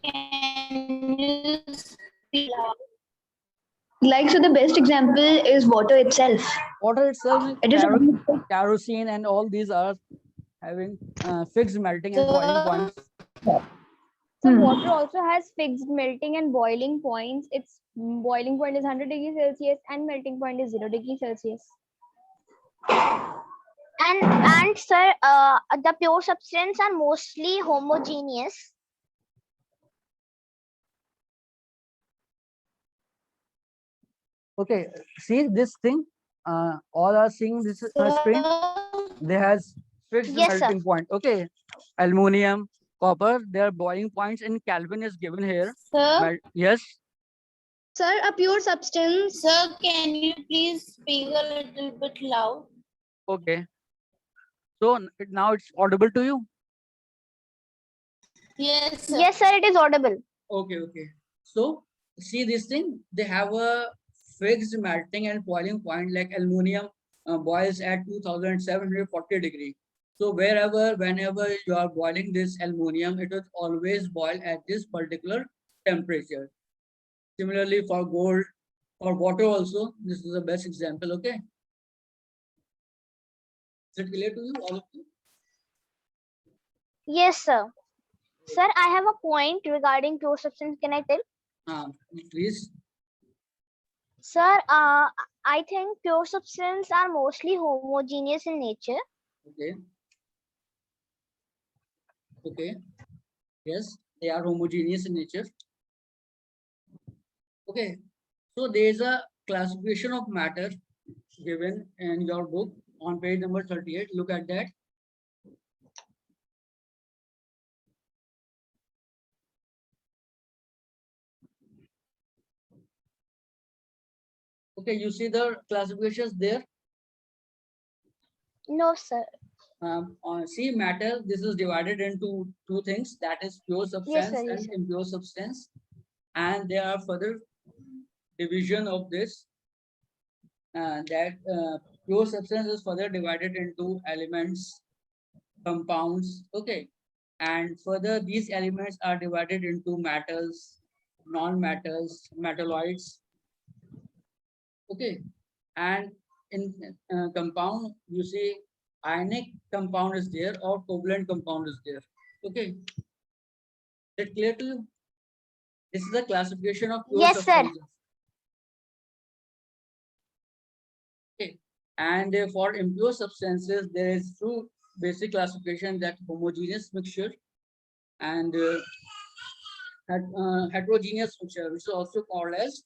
can you speak loud? Like, so the best example is water itself. Water itself, It is kerosene and all these are having fixed melting and boiling points. So water also has fixed melting and boiling points. Its boiling point is 100 degrees Celsius and melting point is 0 degrees Celsius. And sir, the pure substance are mostly homogeneous. Okay, see this thing, all are seeing this screen. They has fixed Yes, melting sir. point. Okay, aluminum, copper, their boiling points in Kelvin is given here. Sir, Yes. Sir, a pure substance. sir, can you please speak a little bit loud? Okay. So now it's audible to you. Yes, sir. Yes, sir, it is audible. Okay, okay. So see this thing, they have a fixed melting and boiling point, like aluminum boils at 2740 degree. So whenever you are boiling this aluminum, it will always boil at this particular temperature. Similarly for gold, for water also, this is the best example. Okay. Is it clear to you, all of you? Yes, sir. Sir, I have a point regarding pure substance. Can I tell? Please. Sir, I think pure substance are mostly homogeneous in nature. Okay. Okay. Yes, they are homogeneous in nature. Okay. So there is a classification of matter given in your book on page number 38. Look at that. Okay, you see the classifications there. No, sir. See, matter, this is divided into two things, that is pure substance Yes, and sir. impure substance. And there are further division of this, that pure substance is further divided into elements, compounds, okay. And further, these elements are divided into metals, non-metals, metalloids, okay. And in compound, you see ionic compound is there or covalent compound is there, okay. Is it clear to you? This is the classification of pure Yes, sir. substances. Okay. And for impure substances, there is two basic classification, that homogeneous mixture and heterogeneous mixture, which is also called as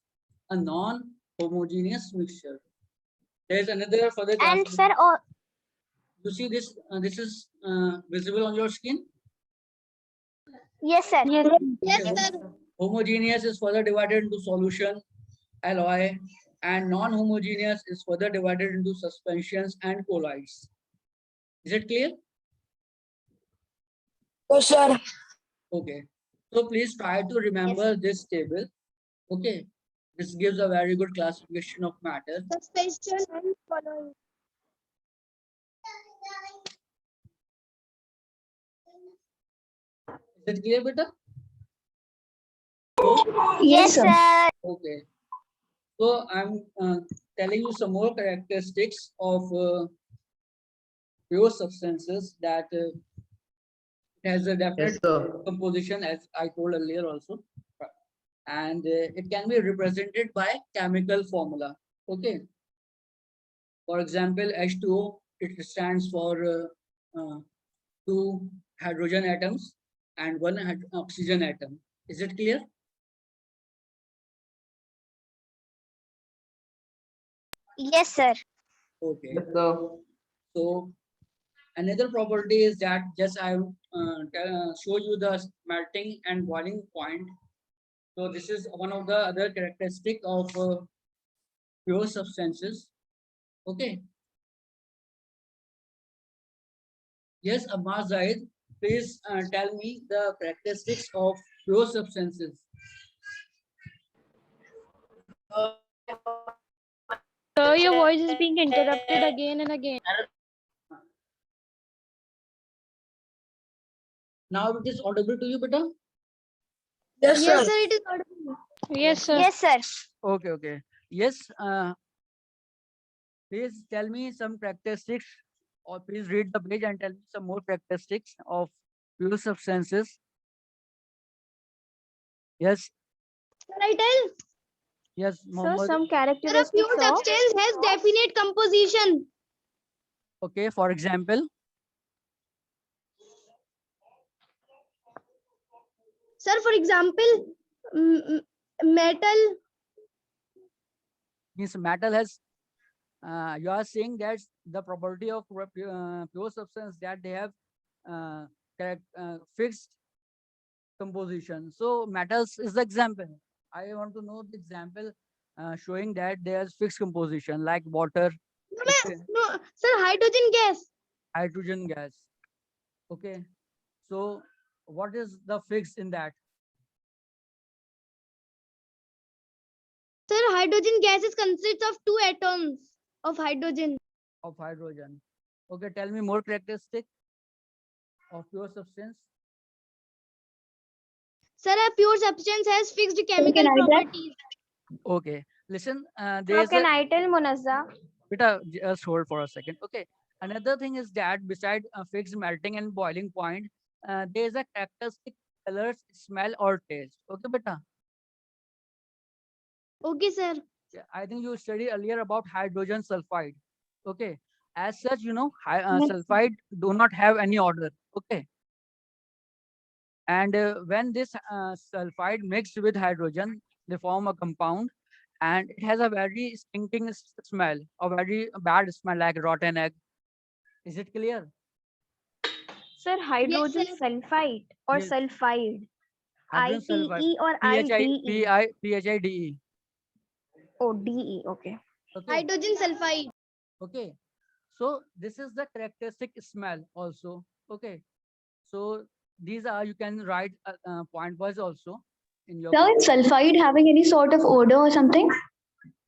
a non-homogeneous mixture. There is another further And classification. sir, You see this? This is visible on your screen. yes, sir. Yes, Okay. sir. Homogeneous is further divided into solution, alloy, and non-homogeneous is further divided into suspensions and colloids. Is it clear? Yes, sir. Okay. So please try to remember this table. Okay. This gives a very good classification of matter. Suspension and colloid. Is it clear, beta? Yes, sir. Okay. So I'm telling you some more characteristics of pure substances, that has a definite composition, as I told earlier also, and it can be represented by chemical formula. Okay. For example, H2O, it stands for two hydrogen atoms and one oxygen atom. Is it clear? Yes, sir. Okay. So another property is that just I show you the melting and boiling point. So this is one of the other characteristic of pure substances. Okay. Yes, Abbas Zahid, please tell me the characteristics of pure substances. Sir, your voice is being interrupted again and again. Now it is audible to you, beta? Yes, sir. it is audible. Yes, sir. Yes, sir. Okay, okay. Yes, please tell me some characteristics, or please read the page and tell me some more characteristics of pure substances. Yes, Can I tell? yes, So Mohammed. some Sir, a characteristics pure of substance has definite composition. Okay, for example, Sir, for example, metal. means metal has. You are saying that the property of pure substance that they have fixed composition. So metals is the example. I want to know the example showing that there's fixed composition like water, okay, No, sir, hydrogen gas. hydrogen gas. Okay, so what is the fix in that? Sir, hydrogen gases consists of two atoms of hydrogen. Of hydrogen. Okay, tell me more characteristic of pure substance. Sir, a pure substance has fixed chemical can I tell? properties. Okay, listen, how there's can a I tell, Munazza? beta, just hold for a second. Okay, another thing is that beside a fixed melting and boiling point, there is a characteristic colors, smell or taste. Okay, beta. Okay, sir. Yeah, I think you studied earlier about hydrogen sulfide. Okay, as such, you know, Yes. sulfide do not have any odor. Okay, and when this sulfide mixed with hydrogen, they form a compound, and it has a very stinking smell, a very bad smell like rotten egg. Is it clear? Sir, hydrogen sir. sulfide or Yes. sulfide. Hydrogen sulfide. ITE or PHI, IDE? PHIDE. Oh, DE. Okay. Okay. Hydrogen sulfide. Okay. So this is the characteristic smell also. Okay. So these are, you can write point wise also in your Sir, paper. is sulfide having any sort of odor or something?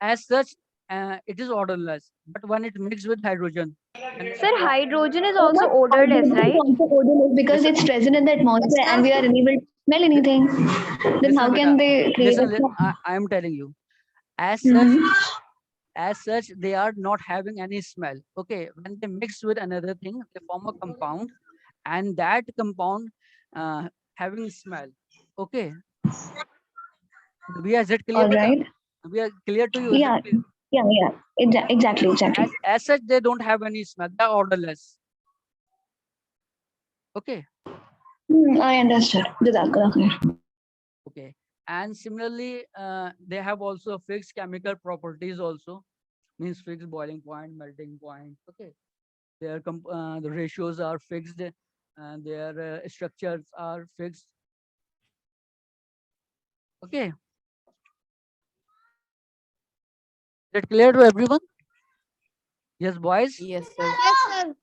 As such, it is odorless, but when it mixes with hydrogen, and it Sir, form- hydrogen is also odorless, right? Also odorless because Listen. it's present in the atmosphere and we are unable to smell anything. Then how listen, can beta, they create listen, a I am telling you, as such, Mhm. as such, they are not having any smell. Okay, when they mix with another thing, they form a compound, and that compound having smell. Okay, we are, is it clear, All beta? right. We are clear to you, is it Yeah. clear? Yeah. Exactly. As such, they don't have any smell. They're odorless. Okay. I understood. Jazakallah khair. Okay, and similarly, they have also fixed chemical properties also, means fixed boiling point, melting point. Okay, their the ratios are fixed, and their structures are fixed. Okay, is it clear to everyone? Yes, boys. Yes, sir. Yes, sir.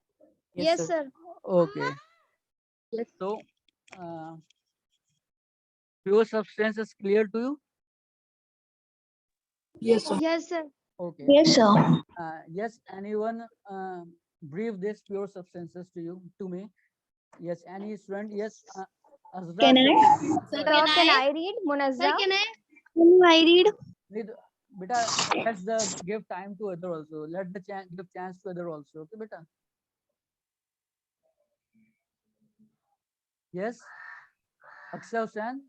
Yes, Yes, sir. sir. Okay, so pure substance is clear to you. Yes, sir. Yes, sir. Okay, Yes, sir. yes, anyone brief this pure substances to you, to me? Yes, any student? Yes, Azra, Can I? Sir, Sir, Sir, can I? I read, Sir, Munazza? can I read? need, beta, let's give time to other also. Let the give chance to other also. Okay, beta. Yes, Akshay Hussain,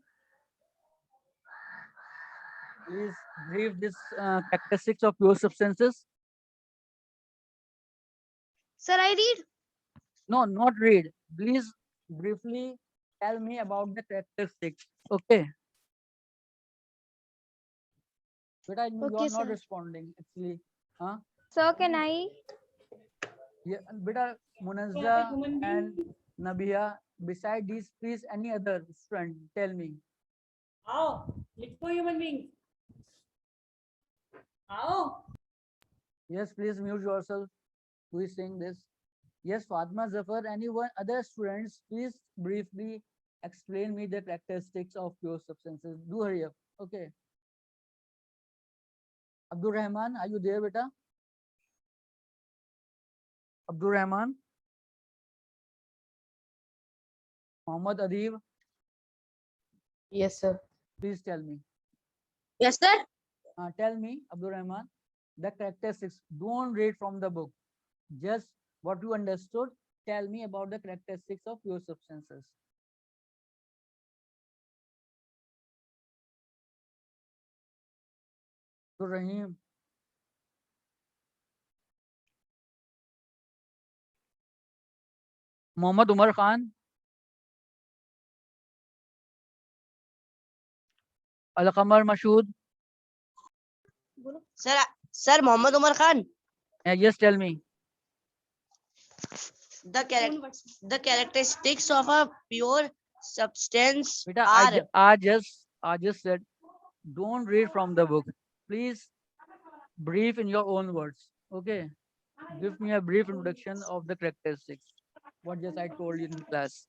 please brief this characteristics of pure substances. Sir, I read. No, not read. Please briefly tell me about the characteristics. Okay. Beta, you Okay, are not sir. responding actually. Huh? Sir, can I? Yeah, beta, Munazza and Nabia. Beside these, please, any other student, tell me. आओ, लिखो human beings. आओ. Yes, please mute yourself. Who is saying this? Yes, Fatma Zafar, anyone, other students, please briefly explain me the characteristics of pure substances. Do hurry up. Okay. Abdul Rahman, are you there, beta? Abdul Rahman? Mohammad Adib? Yes, sir. Please tell me. Yes, sir. Tell me, Abdul Rahman, the characteristics. Don't read from the book. Just what you understood. Tell me about the characteristics of pure substances. So Rahim. Mohammad Umar Khan. Al-Qamar Mashood. Sir, Mohammad Umar Khan. Yes, tell me. The characteristics of a pure substance Beta, are. I just said, don't read from the book. Please brief in your own words. Okay. Give me a brief introduction of the characteristics. What just I told you in class.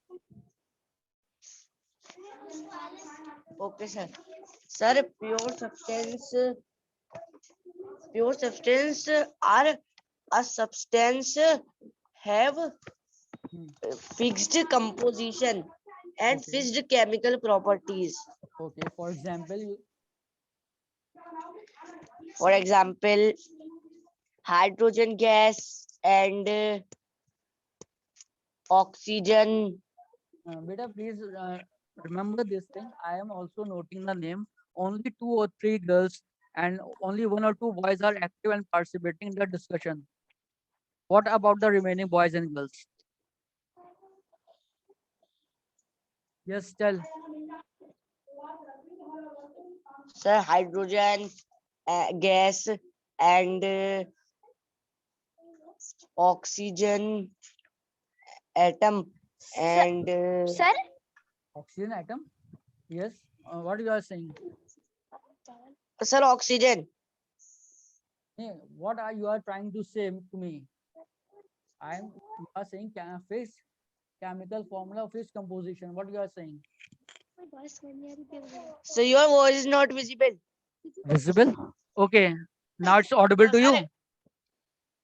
Okay, sir. Sir, pure substance are a substance have fixed composition and Okay. fixed chemical properties. Okay. For example, Hydrogen gas and oxygen. Beta, please remember this thing. I am also noting the name. Only 2 or 3 girls and only 1 or 2 boys are active and participating in the discussion. What about the remaining boys and girls? Yes, tell. Sir, hydrogen gas and oxygen atom and Sir, Oxygen atom. Yes. What you are saying? sir, oxygen. Hey, what are you are trying to say to me? You are saying phase chemical formula of phase composition. What you are saying? So your voice is not visible. Visible. Okay. Now it's audible to you.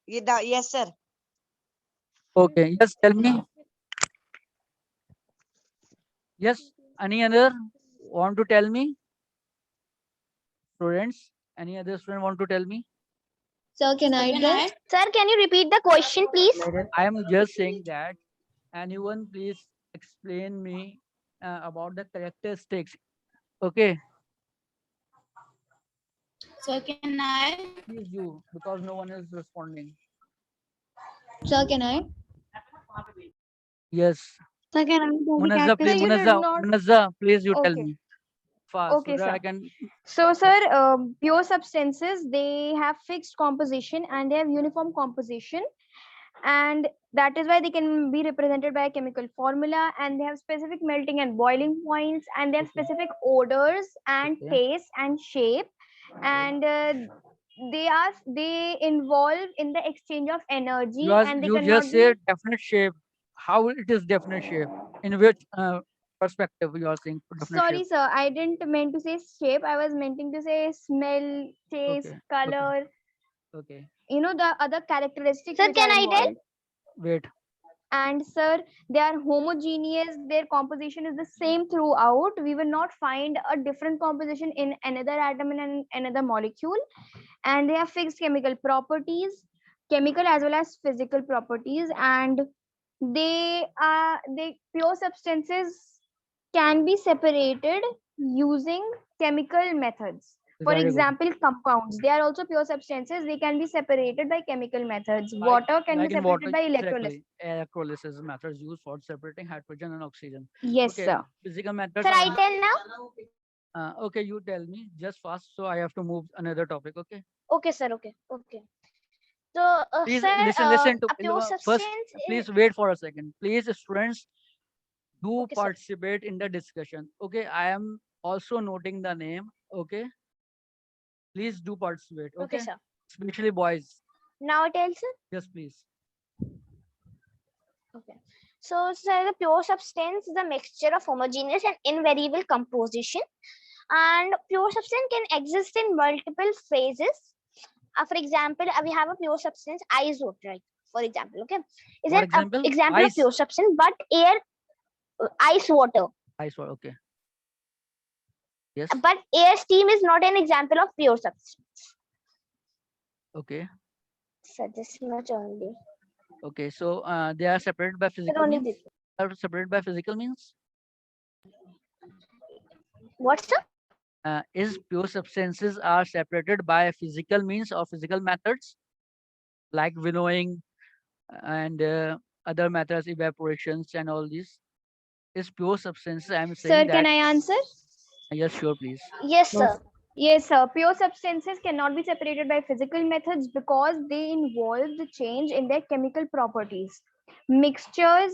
Yes, sir. Okay. Yes. Tell me. Yes. Any other want to tell me? Students. Any other student want to tell me? Sir, can I address? sir, can you repeat the question, please? I am just saying that. Anyone please explain me about the characteristics. Okay. So can I? Please you, because no one is responding. Sir, can I? Yes. Sir, can I? Munazza, please. you did Munazza, not- Munazza, please you tell Okay. me. Fast, Okay, so that I sir. can. So, sir, pure substances, they have fixed composition and they have uniform composition. And that is why they can be represented by a chemical formula, and they have specific melting and boiling points, and they have Okay. specific odors and Okay. taste and shape. And they involve in the exchange of energy, and they You cannot just be. say definite shape. How it is definite shape? In which perspective you are saying definite Sorry, shape? sir, I didn't mean to say shape. I was meaning to say smell, taste, Okay. color. Okay. You know, the other characteristics Sir, which can are I tell? involved. Wait. And sir, they are homogeneous. Their composition is the same throughout. We will not find a different composition in another atom and another molecule. And they have fixed chemical properties, chemical as well as physical properties. And they pure substances can be separated using chemical methods. For Very good. example, compounds, they are also pure substances. They can be separated by chemical methods. Water can Like be in separated water, by electrolysis. exactly. Electrolysis methods used for separating hydrogen and oxygen. Yes, Okay. sir. Physical methods. Sir, I tell now? Okay, you tell me just fast, so I have to move another topic. Okay. Okay, sir. Okay. So, Please sir, listen to a pure first. substance Please wait for a second. Please, students, do Okay, sir. participate in the discussion. Okay, I am also noting the name. Okay, please do participate. Okay, Okay, sir. especially boys. Now I tell, sir. Yes, please. Okay. So, sir, the pure substance is a mixture of homogeneous and invariable composition. And pure substance can exist in multiple phases. For example, we have a pure substance, ice water, right? For example, okay? Is What it an example? example of Ice. pure substance, but ice water. Ice water. Okay. Yes. But air, steam is not an example of pure substance. Okay. So this much only. Okay. So they are separated by physical only means. Are separated by physical means. What's up? Is pure substances are separated by physical means or physical methods like winnowing and other methods, evaporations and all these. Is pure substances. I'm Sir, saying can that. I answer? Yes, sure, please. Yes, sir. Yes, sir. Pure substances cannot be separated by physical methods because they involve the change in their chemical properties. Mixtures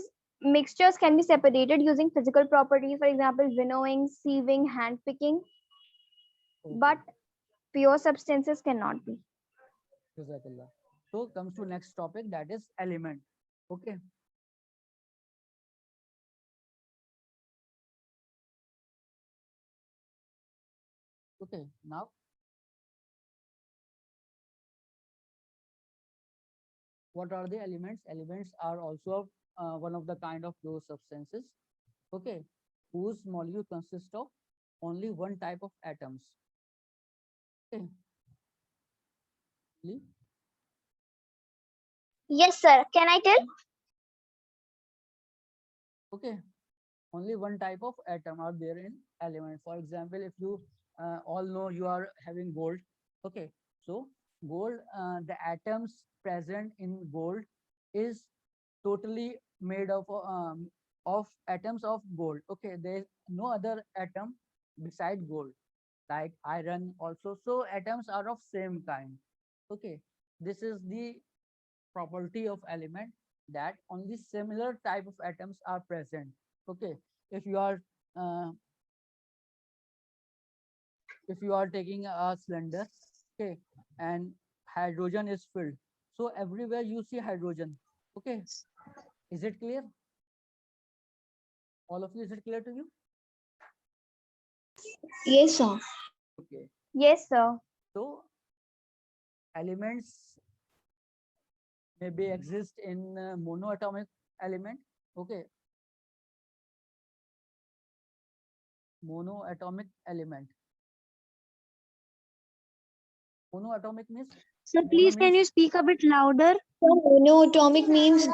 can be separated using physical properties, for example, winnowing, sieving, hand picking, but pure substances cannot be. Jazakallah. So comes to next topic, that is element. Okay. Okay. Now what are the elements? Elements are also one of the kind of pure substances. Okay. Whose molecule consists of only one type of atoms. Okay. Lee? Yes, sir. Can I tell? Okay. Only one type of atom are there in element. For example, if you all know you are having gold. Okay. So gold, the atoms present in gold is totally made of atoms of gold. Okay. There is no other atom beside gold, like iron also. So atoms are of same kind. Okay. This is the property of element, that only similar type of atoms are present. Okay. If you are uh, if you are taking a cylinder, okay, and hydrogen is filled, so everywhere you see hydrogen. Okay. Is it clear? All of you, is it clear to you? Yes, sir. Okay. Yes, sir. So elements maybe exist in monoatomic element. Okay. Monoatomic element. Monoatomic means So mono please, can you means speak a bit louder? So monoatomic means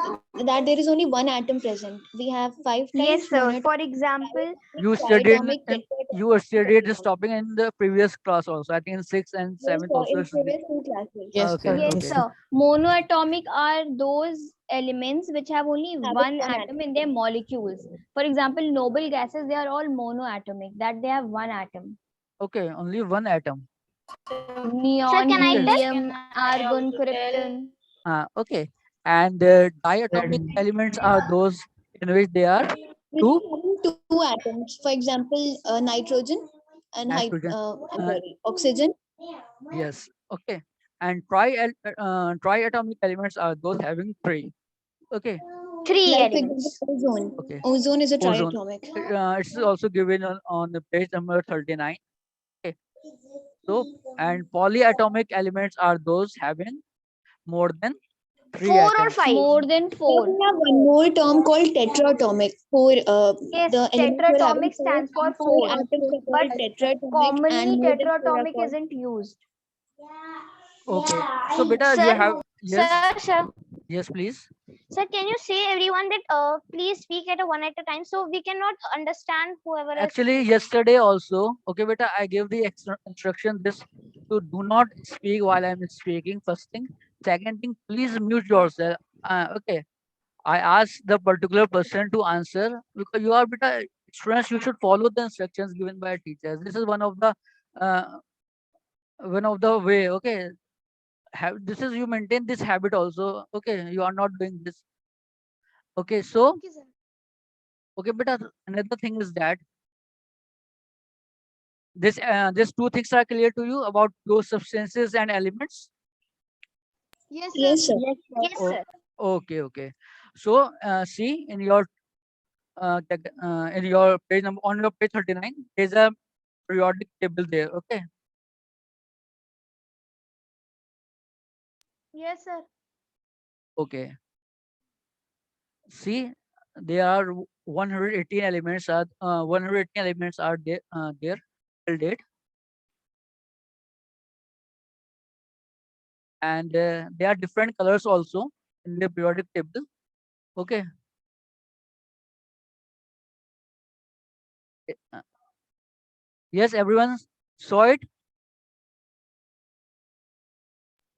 that there is only one atom present. We have five Yes, types. sir. Monoatomic, For example, you studied triatomic, in, tetratomic, you studied this quadatomic. topic in the previous class also. I think in 6th and Yes, 7th sir. also. In previous two classes. Yes, Okay, sir. yes, okay. sir. Monoatomic are those elements which have only Having one one atom in their molecules. For example, noble gases, they are all monoatomic, that they have one atom. Okay, only one atom. Neon, can I tell? helium, argon, krypton. Okay. And diatomic elements are those in which they are We two have two atoms. For example, nitrogen and nitrogen. I'm sorry, oxygen. Yes. Okay. And triatomic elements are those having three. Okay. Three Like for example, elements. ozone. Okay. Ozone is a Ozone. triatomic. It's also given on the page number 39. Okay. So, and polyatomic elements are those having more than three 4 or atoms. 5? More than Then 4. we have one more term called tetratomic. For Yes, the elements who are having tetratomic stands for four 4. atoms are But called tetratomic, and commonly more than four are tetratomic called. isn't used. Okay. So, beta, you Sir, have, yes, sir. yes, please. Sir, can you say everyone that please speak at a one at a time so we cannot understand whoever is Actually, yesterday also, okay, beta, I gave the instruction this to do not speak while I'm speaking. First thing. Second thing, please mute yourself. Okay. I asked the particular person to answer because you are beta students. You should follow the instructions given by teachers. This is uh, one of the way. Okay. This is you maintain this habit also. Okay. You are not doing this. Okay. So, okay, beta. Another thing is that these two things are clear to you about those substances and elements. Yes, sir. Yes, sir. Yes, Oh, sir. okay, okay. So see in your page number on your page 39, there's a periodic table there. Okay. Yes, sir. Okay. See, there are 118 elements are there. till date. And there are different colors also in the periodic table. Okay. Yes, everyone saw it.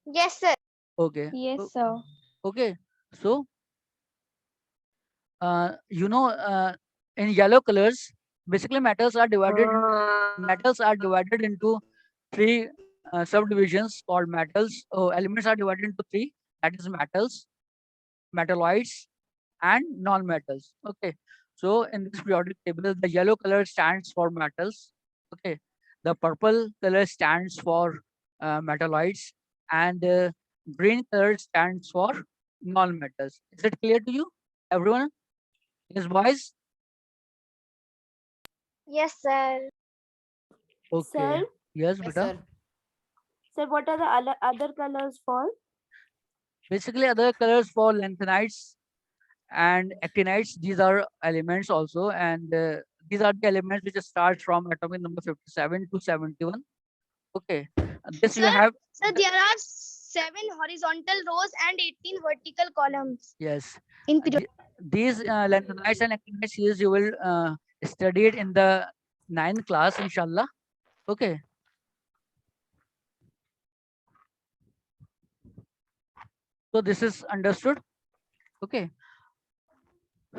Yes, sir. Okay. Yes, sir. Okay. So you know, in yellow colors, basically metals are divided into three subdivisions called metals. Oh, elements are divided into three. That is metals, metalloids, and non-metals. Okay. So in this periodic table, the yellow color stands for metals. Okay. The purple color stands for metalloids, and green color stands for non-metals. Is it clear to you, everyone? Yes, boys. Yes, sir. Okay. Sir? Yes, Yes, beta. sir. Sir, what are the other colors for? Basically, other colors for lanthanides and actinides. These are elements also, and these are the elements which start from atomic number 57 to 71. Okay. This you Sir, have. So there are 7 horizontal rows and 18 vertical columns. Yes. In These lanthanides and actinides series you will study it in the 9th class, inshallah. Okay. So this is understood. Okay.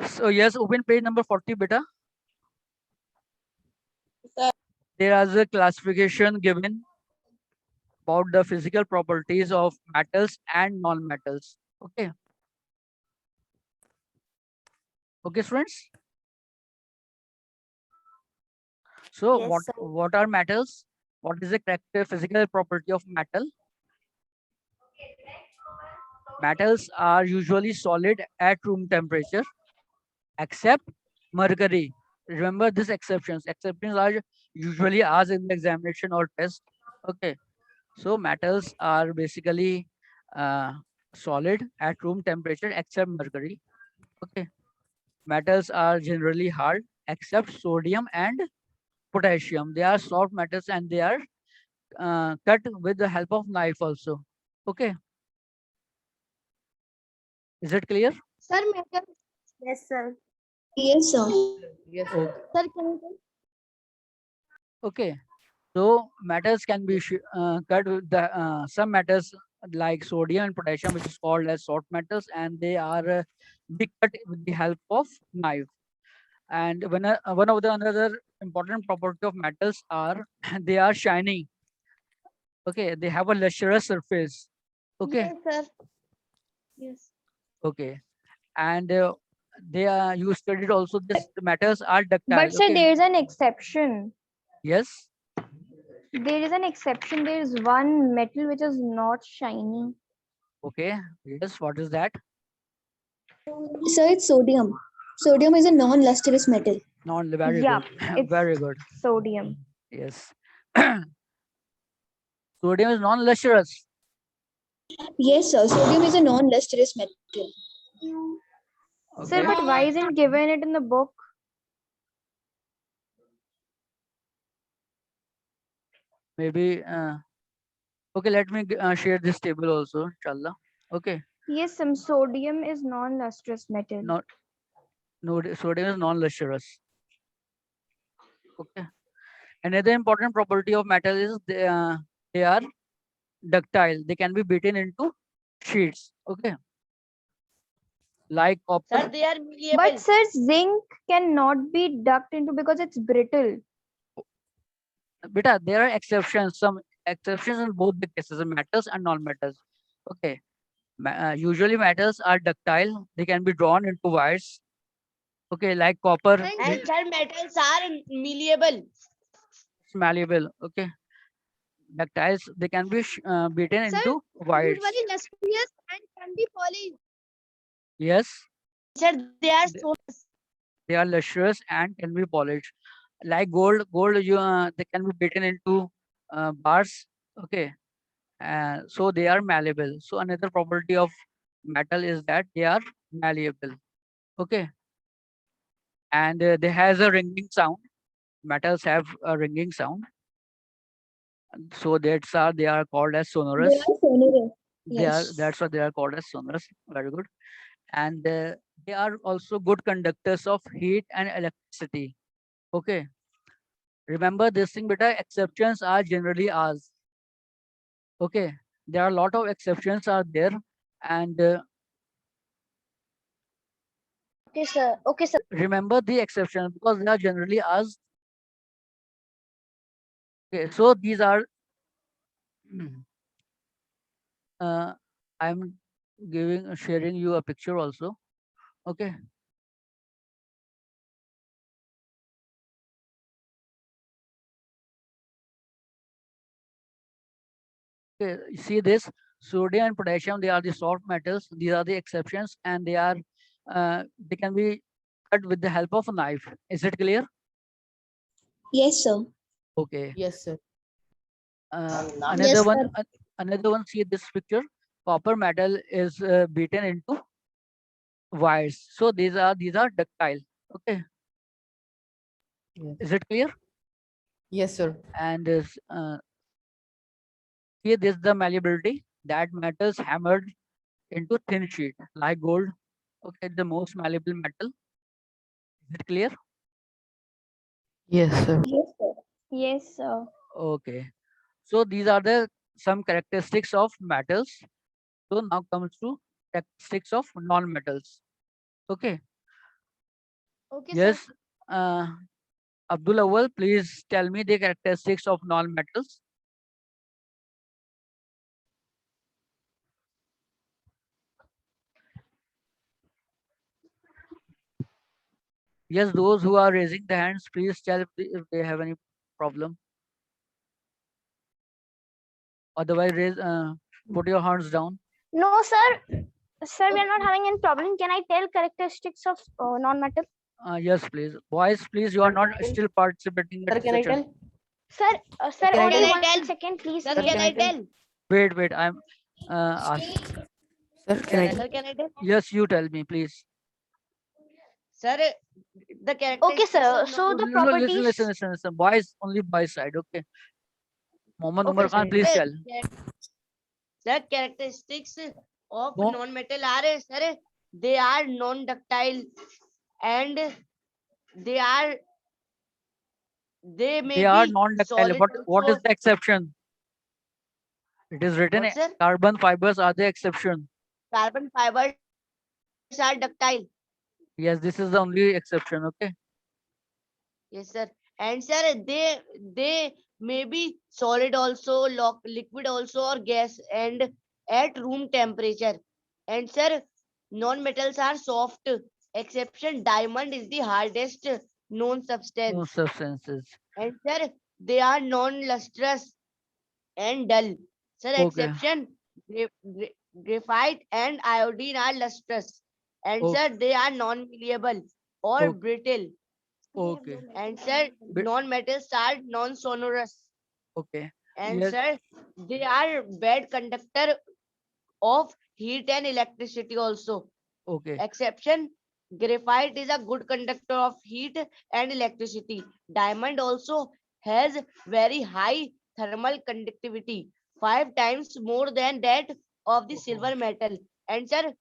So yes, open page number 40, beta. There is a classification given about the physical properties of metals and non-metals. Okay. Okay, friends. So Yes, sir. what are metals? What is the character physical property of metal? Metals are usually solid at room temperature, except mercury. Remember these exceptions. Exceptions are usually asked in the examination or test. Okay. So metals are basically solid at room temperature except mercury. Okay. Metals are generally hard except sodium and potassium. They are soft metals and they are cut with the help of knife also. Okay. Is it clear? Sir, metal. Yes, sir. Yes, sir. Yes, Okay. Sir, can you Okay. So metals can be cut with the some metals like sodium and potassium, which is called as soft metals, and they are be cut with the help of knife. And one of the another important property of metals are they are shiny. Okay, they have a lustrous surface. Okay, Yes, sir. Yes. okay, and they are you studied also this metals are ductile. But sir, Okay, there is an exception. yes, There is an exception. There is one metal which is not shiny. okay, yes. What is that? Sir, it's sodium. Sodium is a non-lustrous metal. Non very Yeah, good, it's very good. sodium. Yes. Sodium is non-lustrous. Yes, sir. Sodium is a non-lustrous metal. Okay. Sir, but why isn't given it in the book? Maybe. Okay, let me share this table also, inshallah. Okay. Yes, some sodium is non-lustrous metal. Not no sodium is non-lustrous. Okay. Another important property of metal is they are ductile. They can be beaten into sheets. Okay. Like copper. Sir, they are malleable. But sir, zinc cannot be ducked into because it's brittle. Beta, there are exceptions. Some exceptions in both the cases, metals and non-metals. Okay. Usually metals are ductile. They can be drawn into wires. Okay, like copper, And sir, metals are malleable. it's malleable. Okay. Ductiles, they can be beaten Sir, into wires. Usually lustrous and can be polished. Yes, Sir, they are They- so they are lustrous and can be polished. Like gold, they can be beaten into bars. Okay, so they are malleable. So another property of metal is that they are malleable. Okay, and they has a ringing sound. Metals have a ringing sound. So they are called as They sonorous. are sonorous. That's why they are called as sonorous. Very good. And they are also good conductors of heat and electricity. Okay. Remember this thing, beta. Exceptions are generally ours. Okay. There are a lot of exceptions are there, and Okay, sir. Okay, sir. remember the exceptions because they are generally ours. Okay. So these are. I'm sharing you a picture also. Okay. Okay, you see this sodium and potassium, they are the soft metals. These are the exceptions, and they can be cut with the help of a knife. Is it clear? Yes, sir. Okay. Yes, sir. Another Yes, one. sir. Another one. See this picture. Copper metal is beaten into wires. So these are ductile. Okay. Yes. Is it clear? Yes, sir. And here this is the malleability that metals hammered into thin sheet like gold. Okay, the most malleable metal. Is it clear? Yes, sir. Yes, sir. Yes, sir. Okay. So these are the some characteristics of metals. So now comes to characteristics of non-metals. Okay. Okay, Yes. sir. Abdul Awal, please tell me the characteristics of non-metals. Yes, those who are raising the hands, please tell if they have any problem. Otherwise, put your hands down. No, sir. Sir, we are not having any problem. Can I tell characteristics of non-metal? Yes, please. Boys, please, you are not still participating Sir, at can I session. tell? Sir, Can I only tell? one Tell. second, please. Sir, please. can I tell? Wait, I'm Sir, can I tell? Sir, can I tell? yes, you tell me, please. Sir, the characteristics Okay, sir. of So the No, listen, properties. listen. Boys, only boys side. Okay. Mohammed Okay, Umar Khan, please Sir, tell. sir, characteristics of No. non-metal are, sir, they are non-ductile and they are they may They are be non-ductile. solid What is also. the exception? It is written What, sir? carbon fibers are the exception. Carbon fibers are ductile. Yes, this is the only exception. Okay. Yes, sir. And sir, they may be solid also, liquid also, or gas, and at room temperature. And sir, non-metals are soft. Exception diamond is the hardest known No substance. substances. And sir, they are non-lustrous and dull. Sir, Okay. exception graphite and iodine are lustrous. And Okay. sir, they are non-malleable or Okay. brittle. Okay. And sir, non-metals are non-sonorous. Okay. And Yes. sir, they are bad conductor of heat and electricity also. Okay. Exception, graphite is a good conductor of heat and electricity. Diamond also has very high thermal conductivity, 5 times more than that of the silver metal. And sir,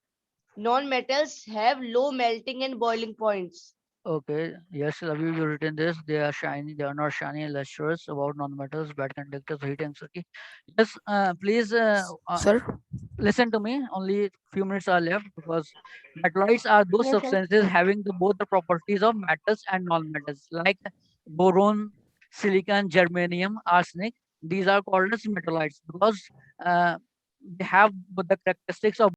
non-metals have low melting and boiling points. Okay. Yes, Ravi, you written this. They are shiny. They are not shiny and lustrous about non-metals, bad conductors, heat and electricity. Yes. Please. Sir? Listen to me. Only few minutes are left because metalloids are those Yes, sir. substances having both the properties of metals and non-metals, like boron, silicon, germanium, arsenic. These are called as metalloids because they have the characteristics of